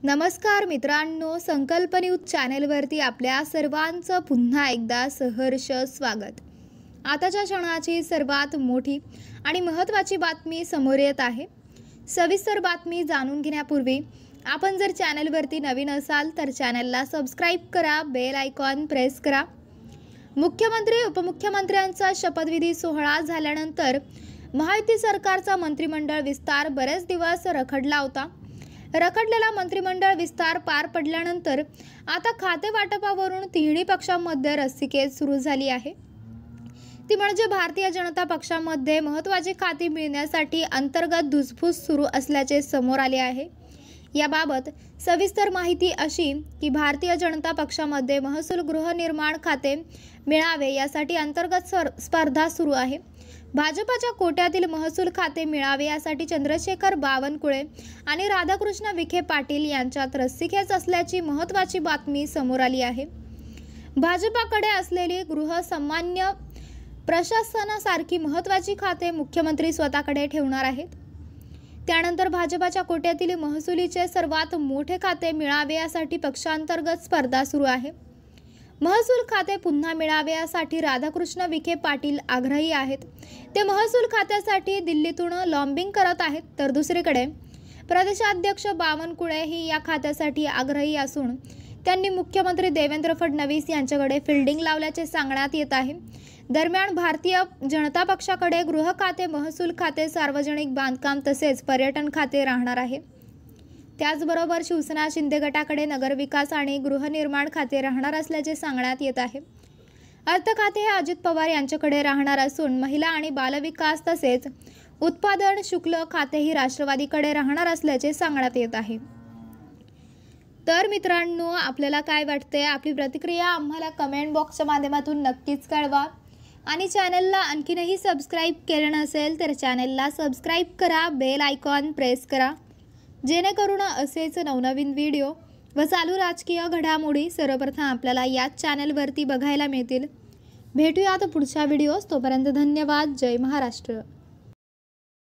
नमस्कार मित्रांनो, संकल्प न्यूज चॅनेलवरती आपल्या सर्वांचं पुन्हा एकदा सहर्ष स्वागत। आताच्या क्षणाची सर्वात मोठी आणि महत्त्वाची बातमी समोर येत आहे। सविस्तर बातमी जाणून घेण्यापूर्वी आपण जर चॅनेलवरती नवीन असाल तर चॅनेलला सबस्क्राइब करा, बेल आयकॉन प्रेस करा। मुख्यमंत्री उपमुख्यमंत्र्यांचा शपथविधी सोहळा झाल्यानंतर महायुती सरकारचा मंत्रिमंडळ विस्तार बरेच दिवस रखडला होता। रखडलेला मंत्रिमंडळ विस्तार पार पडल्यानंतर आता खाते वाटपावरून तिन्ही पक्षांमध्ये रस्सीखेच सुरू झाली आहे। ती म्हणजे भारतीय जनता पक्षामध्ये महत्त्वाची खाती मिळण्यासाठी अंतर्गत धुसफूस सुरू असल्याचे समोर आले आहे। याबाबत सविस्तर माहिती अशी की भारतीय जनता पक्षामध्ये महसूल गृहनिर्माण खाते मिळावे यासाठी अंतर्गत स्पर्धा सुरू आहे। भाजपाच्या कोट्यातील महसूल खाते मिळावे यासाठी चंद्रशेखर बावनकुळे आणि राधाकृष्ण विखे पाटील यांच्यात रस्सीखेच असल्याची महत्त्वाची बातमी समोर आली आहे। भाजपाकडे असलेली गृहसामान्य प्रशासनासारखी महत्त्वाची खाते मुख्यमंत्री स्वतःकडे ठेवणार आहेत। त्यानंतर भाजपाच्या कोट्यातील महसुलीचे सर्वात मोठे खाते मिळावे यासाठी पक्षांतर्गत स्पर्धा सुरू आहे। महसूल खाते पुन्हा मिळावे यासाठी राधाकृष्ण विखे पाटील आग्रही आहेत। ते महसूल खात्यासाठी दिल्लीतून लॉबिंग करत आहेत, तर दुसरीकडे प्रदेशाध्यक्ष बावनकुळेही या खात्यासाठी आग्रही असून त्यांनी मुख्यमंत्री देवेंद्र फडणवीस यांच्याकडे फिल्डिंग लावल्याचे सांगण्यात येत आहे। दरम्यान भारतीय जनता पक्षाकडे गृह खाते, महसूल खाते, सार्वजनिक बांधकाम तसेच पर्यटन खाते राहणार आहे। त्याचबरोबर शिवसेना शिंदे गटाकडे नगरविकास आणि गृहनिर्माण खाते राहणार असल्याचे सांगण्यात येत आहे। अर्थ खाते हे अजित पवार यांच्याकडे राहणार असून महिला आणि बालविकास तसेच उत्पादन शुल्क खातेही राष्ट्रवादीकडे राहणार असल्याचे सांगण्यात येत आहे। तर मित्रांनो, आपल्याला काय वाटते? आपली प्रतिक्रिया आम्हाला कमेंट बॉक्सच्या माध्यमातून नक्कीच कळवा आणि चॅनलला आणखीनही सबस्क्राइब केले नसेल तर चॅनलला सबस्क्राइब करा, बेल आयकॉन प्रेस करा, जेणेकरून असेच नवनवीन व्हिडिओ व चालू राजकीय घडामोडी सर्वप्रथम आपल्याला याच चॅनलवरती बघायला मिळतील। भेटूयात पुढच्या व्हिडिओस, तोपर्यंत धन्यवाद। जय महाराष्ट्र।